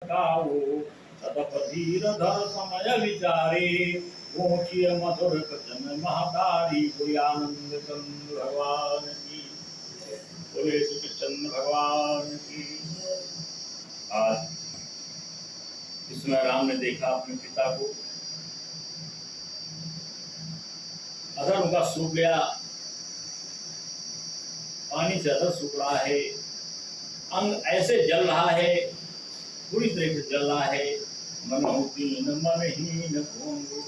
गाओ तदपधीर धर समय विचारे गोखिय मधुर वचन महतारी कोई आनंद चंद्र भगवान की बोले श्री कृष्ण भगवान की। आज इसमें राम ने देखा अपने पिता को, अधर उनका सूख गया, पानी से अधर सूख रहा है, अंग ऐसे जल रहा है, पूरी तरह से जल रहा है। मनोहीन मनहीन भोंगो,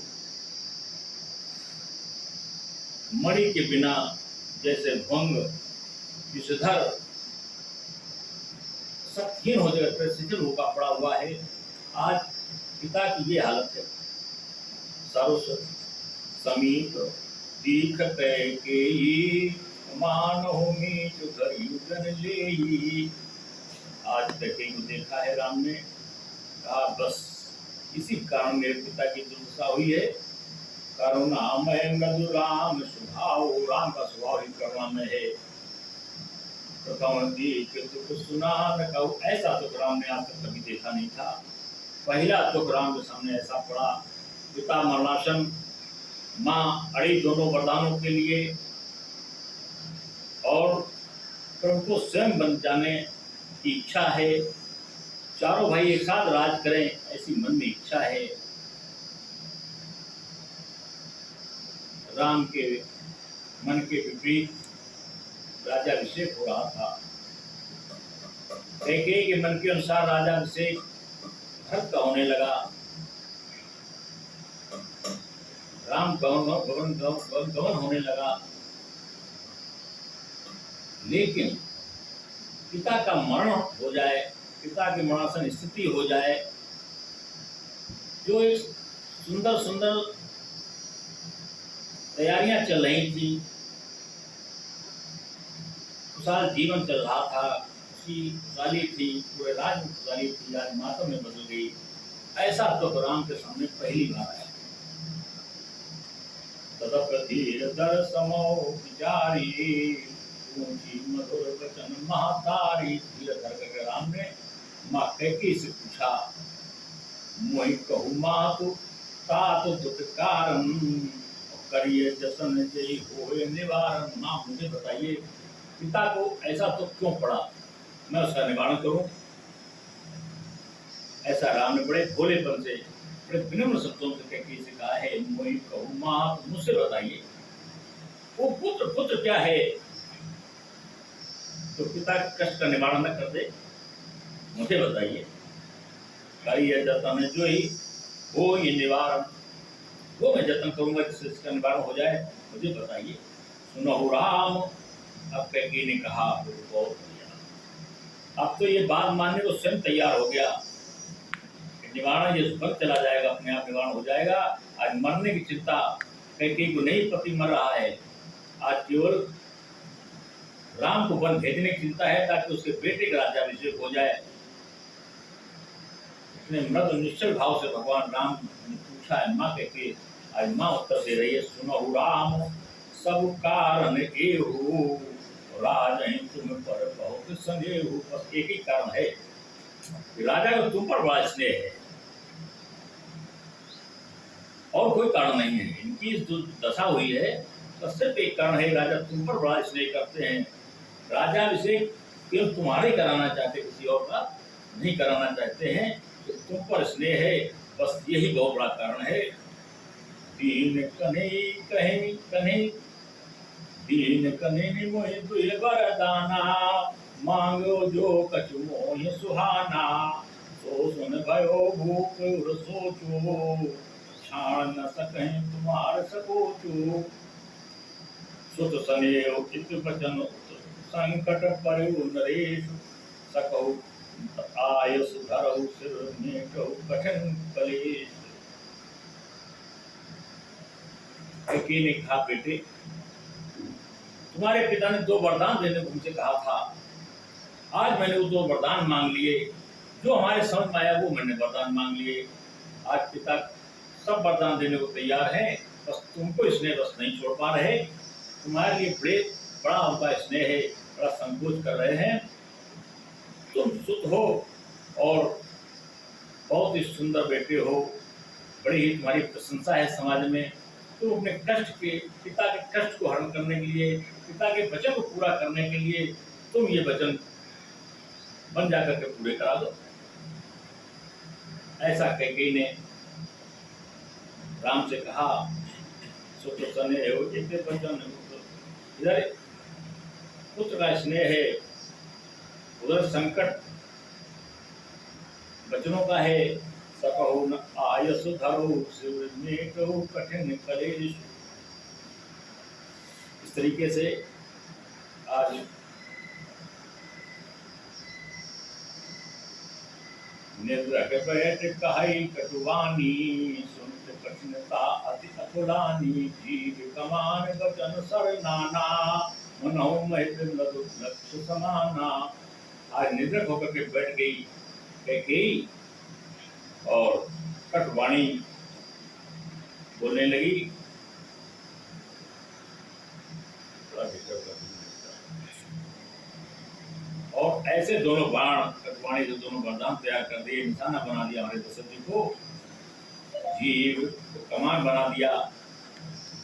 मणि के बिना जैसे भंग विषधर शक्तिहीन हो जाकर शिथिल होकर पड़ा हुआ है। आज पिता की ये हालत है। सरस्वती समीप दीख के मानो मीच युगन ले। आज कैकेयी को देखा है राम ने, कहा बस इसी कारण मेरे पिता की दुर्दशा हुई है। करुणामय मृदु राम स्वभाव, राम का स्वभाव ही करुणामय है। प्रथम देख दुख सुना न कहूं, ऐसा दुख राम ने आज तक कभी देखा नहीं था। पहला दुख राम के सामने ऐसा पड़ा। पिता मरणासन, माँ अड़ी दोनों वरदानों के लिए, और प्रभु को स्वयं बन जाने की इच्छा है। चारों भाई एक साथ राज करें ऐसी मन में इच्छा है। राम के मन के विपरीत राजाभिषेक हो रहा था। कैकेयी के मन के अनुसार राजाभिषेक भरत का होने लगा। राम गमन होने लगा। लेकिन पिता का मरण हो जाए, पिता की मरणासन स्थिति हो जाए, जो एक सुंदर सुंदर तैयारियां चल रही थी, खुशहाल जीवन चल रहा था, खुशहाली थी, पूरे राज्य में खुशहाली थी, आज मातम में बदल गई। ऐसा तो राम के सामने पहली बार आया। तदपधीर दर समो विचारी, ऊंची मधुर वचन महतारी। धीरे धर करके राम ने माँ कैकेयी से पूछा, मोहि कहु मातु तात दुख कारण, करिए जतन जय होए निवारण। माँ मुझे बताइए पिता को ऐसा तो क्यों पड़ा, मैं उसका निवारण करूं। ऐसा राम ने बड़े भोलेपन से, बड़े विनम्र शब्दों से कैकेयी से कहा है, मोहि कहु माँ, मुझसे बताइए वो पुत्र क्या है तो पिता के कष्ट का निवारण न कर दे, मुझे बताइए। करिए जतन जो ही हो ये निवारण, वो मैं जतन करूंगा जिससे इसका निवारण हो जाए, मुझे बताइए। सुनहु राम, अब कैकेयी ने कहा बहुत बढ़िया, अब तो ये बात मानने को स्वयं तैयार हो गया। निवारण ये सुबह चला जाएगा, अपने आप निवारण हो जाएगा। आज मरने की चिंता कैकेयी को नहीं, पति मर रहा है, आज केवल राम को वन भेजने की चिंता है ताकि उसके बेटे का राज्याभिषेक हो जाए। इतने मृदु निश्चल भाव से भगवान राम ने पूछा है माँ कैकेयी। आज माँ उत्तर दे रही है, सुनहु राम सब कारण एहु, राजहि तुम पर बहुत संदेहु। बस एक ही कारण है कि राजा को तुम पर बड़ा स्नेह है, और कोई कारण नहीं है। इनकी जो दशा हुई है तो सिर्फ एक कारण है, राजा तुम पर बड़ा स्नेह करते हैं। राजाभिषेक केवल तुम्हारे कराना चाहते, किसी और का नहीं कराना चाहते हैं, तो तुम पर स्नेह है, बस यही बहुत बड़ा कारण है। दीन कन्हे कहे कन्हे, दीन कन्हे मोहि दुहि वरदाना, मांगो जो कछु मोहि सुहाना। सो सुन भयो भूप उर सोचो, छाण न सकहीं तुम्हार सकोचो। सुत सनेह चित बचन संकट परयु नरेश, सकहु आयस धरहु सिर मेटहु कठिन कलेश। कैकेयी ने कहा, बेटे तुम्हारे पिता ने 2 वरदान देने को मुझे कहा था, आज मैंने वो 2 वरदान मांग लिए, जो हमारे समझ में आया वो मैंने वरदान मांग लिए। आज पिता सब वरदान देने को तैयार हैं, बस तुमको स्नेह बस नहीं छोड़ पा रहे। तुम्हारे लिए बड़ा उनका स्नेह है, बड़ा संकोच कर रहे हैं। तुम सुत हो और बहुत ही सुंदर बेटे हो, बड़ी ही तुम्हारी प्रशंसा है समाज में। तुम अपने कष्ट के, पिता के कष्ट को हरण करने के लिए, पिता के वचन को पूरा करने के लिए तुम ये वचन बन जाकर के पूरे करा दो। ऐसा कैकेयी ने राम से कहा। सो तो स्नेह हो जितने वचन, इधर पुत्र का स्नेह है, उधर संकट वचनों का है। सकहु न आयस धरो शिव कठिन कलेश। इस तरीके से आज निद्रक बैठ कहाई कटुवानी, सुनत कठिनता अति अकुलानी। जीव कमान वचन सर नाना, मनहु महित लक्ष्य समाना। आज निद्रक होकर के बैठ गई कैकेयी और कटवाणी बोलने लगी। और ऐसे दोनों बाण, कटवाणी से दोनों वरदान तैयार कर दिए, निशाना बना दिया हमारे दशरथ जी को। जीव को कमान बना दिया,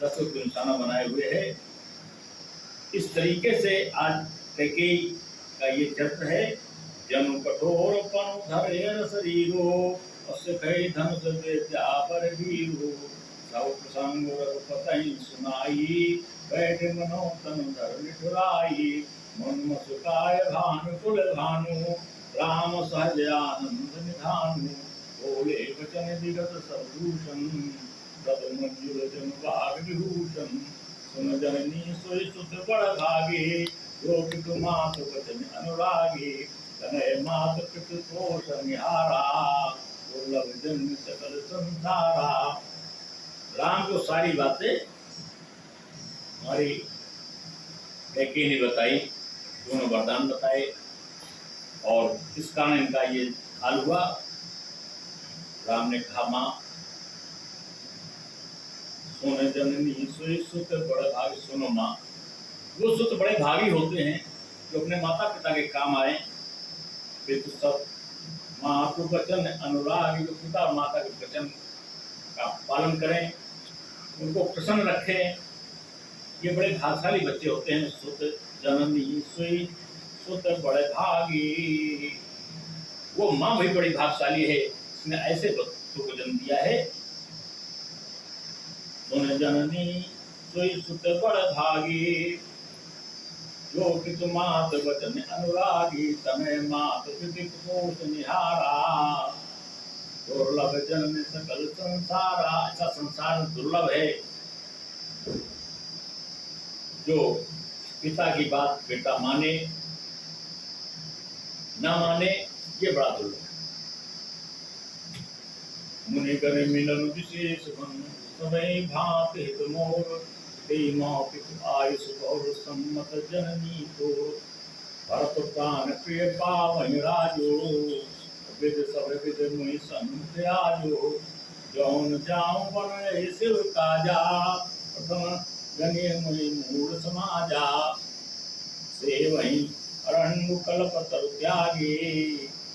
दशरथ को निशाना बनाए हुए है। इस तरीके से आज कैकेयी का ये चरित्र है। जनु कठोर पनु धरे शरीरो, कई धनुष विद्यापर वीरो। सब प्रसंग रघुपति सुनाई, बैठ मनो तनु धर निठुराई। मन सुखाय भानु कुल भानु, राम सहज आनंद निधानु। बोले वचन विगत सभूषण, तद मंजुल जन बाग विभूषण। सुन जननी सोई सुत बड़ भागे, जो पितु मात वचन अनुरागे। तनय मात पितु तोष निहारा, दुर्लभ जन सकल संसारा। राम को सारी बातें हमारी कैकेयी ने बताई, दोनों वरदान बताए, और इस कारण इनका ये हाल हुआ। राम ने कहा, माँ सोने जननी सोई सुत बड़े भागी। सुनो माँ, वो सुत बड़े भागी होते हैं जो अपने माता पिता के काम आए। वे तो सब माँ को वचन अनुराग, जो पिता और माता के वचन का पालन करें, उनको प्रसन्न रखें, ये बड़े भाग्यशाली बच्चे होते हैं। सुत जननी सोई सुत बड़े भागी, वो माँ भी बड़ी भाग्यशाली है, इसने ऐसे बच्चों को जन्म दिया है। सुन जननी सोई सुत बड़ भागी, जो पितु मात वचन अनुरागी। तनय मात पितु तोष निहारा, दुर्लभ जन सकल संसारा। ऐसा संसार दुर्लभ है, जो पिता की बात बेटा माने ना माने, ये बड़ा दुर्लभ है। मुनि करे मिलन विशेष बन, समय भात हित मोर। आयुष गौर सम्मत जननी को, भरत प्राण प्रिय पावन राजो। विद सब विद मुहि सन्मुख आजो, जौन जाऊं बन शिव काजा। प्रथम गणे मुहि मूल समाजा, से वही अरण्य कल्प तरु त्यागी।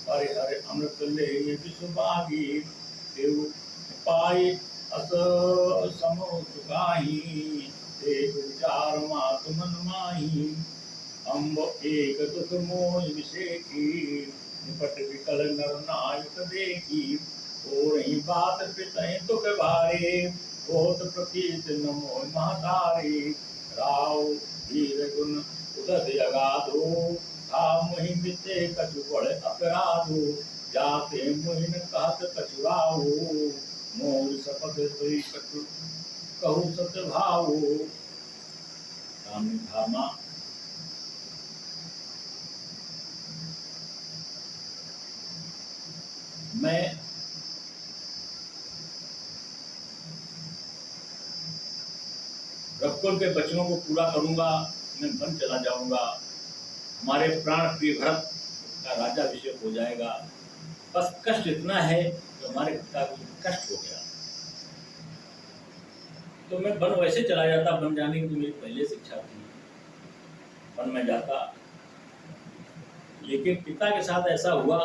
हरे हरे अमृत ले विश्व बागी, देव पाई अस समो सुखाही। एक विचार मातु मन माही, अम्ब एक दुख मोह विषेकी। निपट विकल नर नायक देखी, और ही बात पितहि दुख भारे। बहुत प्रतीत न मोह महतारे, राव वीर गुण उदद अगाधो। था मुहि मिते कछु बड़ अपराधो, जाते मुहि न कहत कछु राहो। मोर शपथ सोई कछु कहु सत्य भावो। राम ने कहा, माँ मैं रघुकुल के बच्चों को पूरा करूंगा, मैं वन चला जाऊंगा, हमारे प्राण प्रिय भरत का राज्याभिषेक हो जाएगा। बस कष्ट इतना है कि हमारे पिता को कष्ट हो गया, तो मैं वन वैसे चला जाता। वन जाने की तो मेरी पहले से इच्छा थी, वन में जाता, लेकिन पिता के साथ ऐसा हुआ,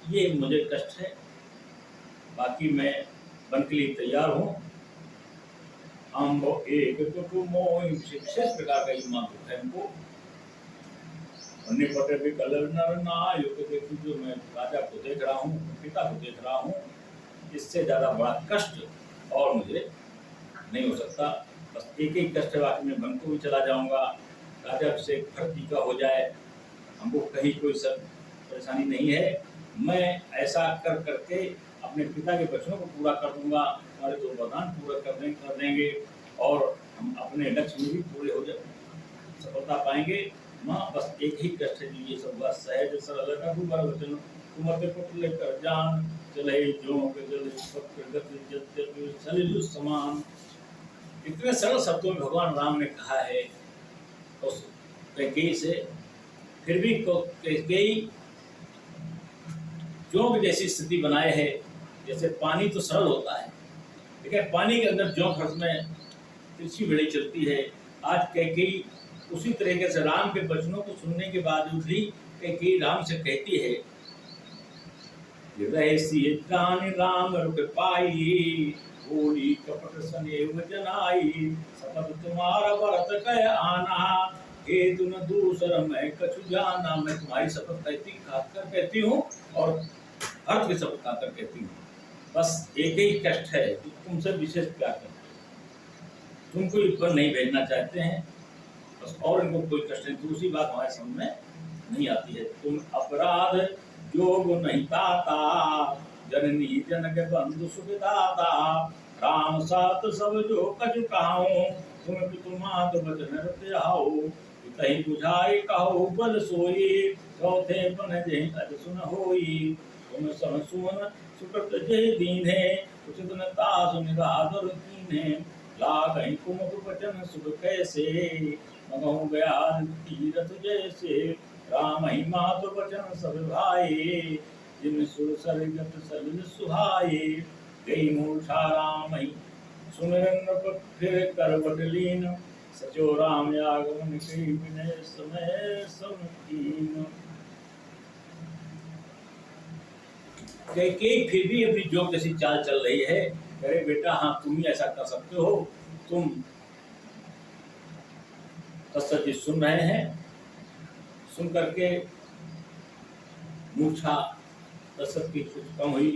ये मुझे कष्ट है। बाकी मैं बन के लिए तैयार हूँ। हम एक विशेष प्रकार का ईमान होता है इनको। पटे भी कलर ना योग देखी जो मैं राजा को देख रहा हूँ, पिता को देख रहा हूँ, इससे ज्यादा बड़ा कष्ट और मुझे नहीं हो सकता। बस एक ही कष्ट वाकई में बन को भी चला जाऊंगा, राजा से भक्ति का हो जाए, हमको कहीं कोई सब परेशानी नहीं है। मैं ऐसा कर करके अपने पिता के वचनों को पूरा कर दूंगा, हमारे दो वरदान पूरा कर देंगे और हम अपने लक्ष्य में भी पूरे हो जाए, सफलता पाएंगे। माँ बस एक ही कष्ट है, ये सब बात सहज सरल रघुबर वचन कुमते पुत्र लेकर जान चले जो जल समान। इतने सरल शब्दों में भगवान राम ने कहा है उस कैकेयी से, फिर भी कैकेयी जोंक जैसी स्थिति बनाए है। जैसे पानी तो सरल होता है, लेकिन पानी के अंदर जोंक में तिरछी बड़ी चलती है। आज कैकेयी उसी तरीके से राम के वचनों को सुनने के बावजूद भी कैकेयी राम से कहती है, हृदय सियतानि राम रुक पाई, बोली कपट सनेव जनाई, शपथ तुम्हारा व्रत कह आना, हे तुम दूसर मैं कछु जाना। मैं तुम्हारी शपथ खाकर कहती हूँ और अर्थ की शपथ खाकर कहती हूँ। बस एक ही कष्ट है कि तुमसे विशेष प्यार करते हैं, तुमको ऊपर नहीं भेजना चाहते हैं बस, और इनको कोई कष्ट नहीं। दूसरी बात हमारे समझ में नहीं आती है, तुम अपराध योग नहीं पाता, जननी जनक बंधु सुखदाता, राम सात सब जो कछु कहाऊं, तुम पितुमात वचन रत आओ, कहीं बुझाई कहो बल सोई, चौथे पन जे अज सुन होई, तुम सम सुन सुकृत जे दीने, उचित न तासु निरादर कीने, लागहि कुमुख वचन सुख कैसे, मगहु गया तीरथ जैसे, राम ही मात वचन सब भाई, जिन सुर सरगत सलिल सुहाई, गई मूर्छा राम ही सुमिरन फिर करवट लीन, सचो राम आगमन कई विनय समय समकीन। कैकेयी फिर भी अपनी जोग जैसी चाल चल रही है, अरे बेटा हाँ तुम ही ऐसा कर सकते हो, तुम दशरथ जी सुन रहे हैं। सुन करके मूर्छा दशरथ की कुछ कम हुई,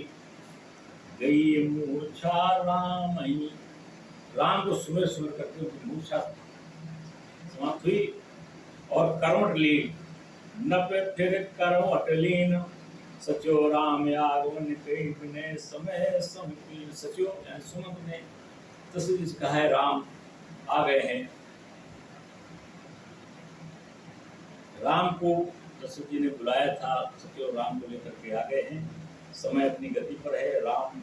गई मूर्छा राम ही, राम को सुमिर सुमिर करके उनकी मूर्छा समाप्त हुई और करवट ली, नप फिर करवट लीन, सचो राम आगमन कई विनय समय समकीन। सचो यानी सुमंत ने दशरथ जी कहा है राम आ गए हैं। राम को दशरथ जी ने बुलाया था, सचो राम को लेकर के आ गए हैं। समय अपनी गति पर है, राम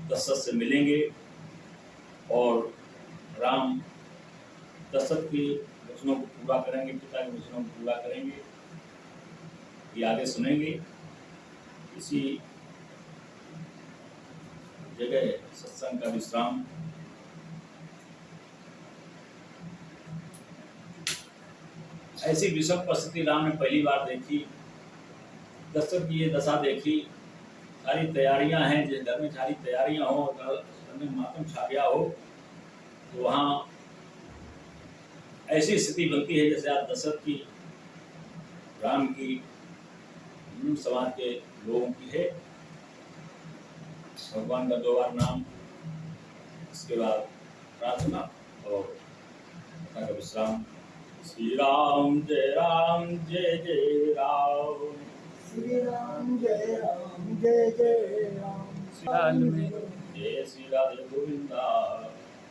दशरथ से मिलेंगे और राम दशरथ के वचनों को पूरा करेंगे, पिता के वचनों को पूरा करेंगे, ये आगे सुनेंगे। इसी जगह सत्संग का विश्राम। ऐसी विषम परिस्थिति राम ने पहली बार देखी, दशरथ की ये दशा देखी। सारी तैयारियां हैं, जिस घर में सारी तैयारियां हो और घर में मातम छा गया हो, तो वहाँ ऐसी स्थिति बनती है जैसे आज दशरथ की, राम की, समाज के लोगों की है। भगवान का दो बार नाम, इसके बाद प्रार्थना और कथा का विश्राम। श्री राम जय राम, श्री राम जय राम, जय श्री राधे गोविंदा,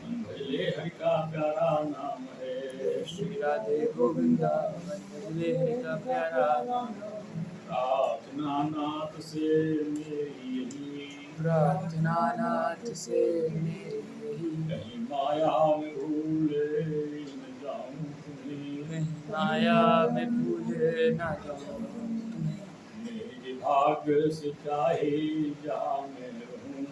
मन भजले हरि का प्यारा नाम है। श्री राधे गोविंदा, मन भजले हरि का प्यारा नाम। प्रार्थना नाथ से मेरी यही, प्रार्थना नाथ से मेरी यही, कहीं माया में भूले न जाऊं तुम्हें, कहीं माया में भूले न जाऊं तुम्हें, मेरे भाग्य से चाहे जहाँ मैं रहूं,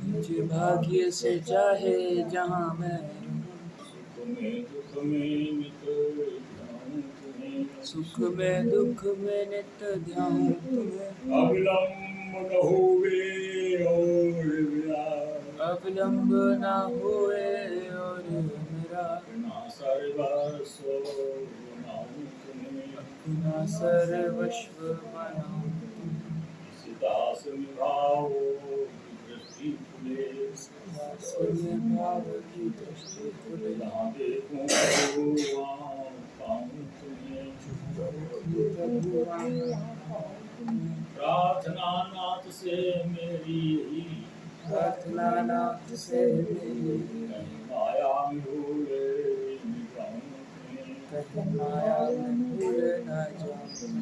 मुझे भाग्य से चाहे जहाँ मैं रहूं, सुख में दुख में नित ध्यान तुम्हें, सुख में दुख में नित ध्यान तुम्हें, अविलंब न होवे और विलंब ना होए और मेरा अपना सर्वस्व बनाऊं तुम्हें, अपना सर्वस्व बनाऊं इस दास निभाओ दृष्टि खुले, वात्सल्य भाव की दृष्टि खुले जहाँ देखूं वहाँ पाऊं तुम्हें। प्रार्थना नाथ से मेरी यही, प्रार्थना नाथ से मेरी कहीं माया में भूले न जाऊं तुम्हें। कहीं माया में भूल न जाऊं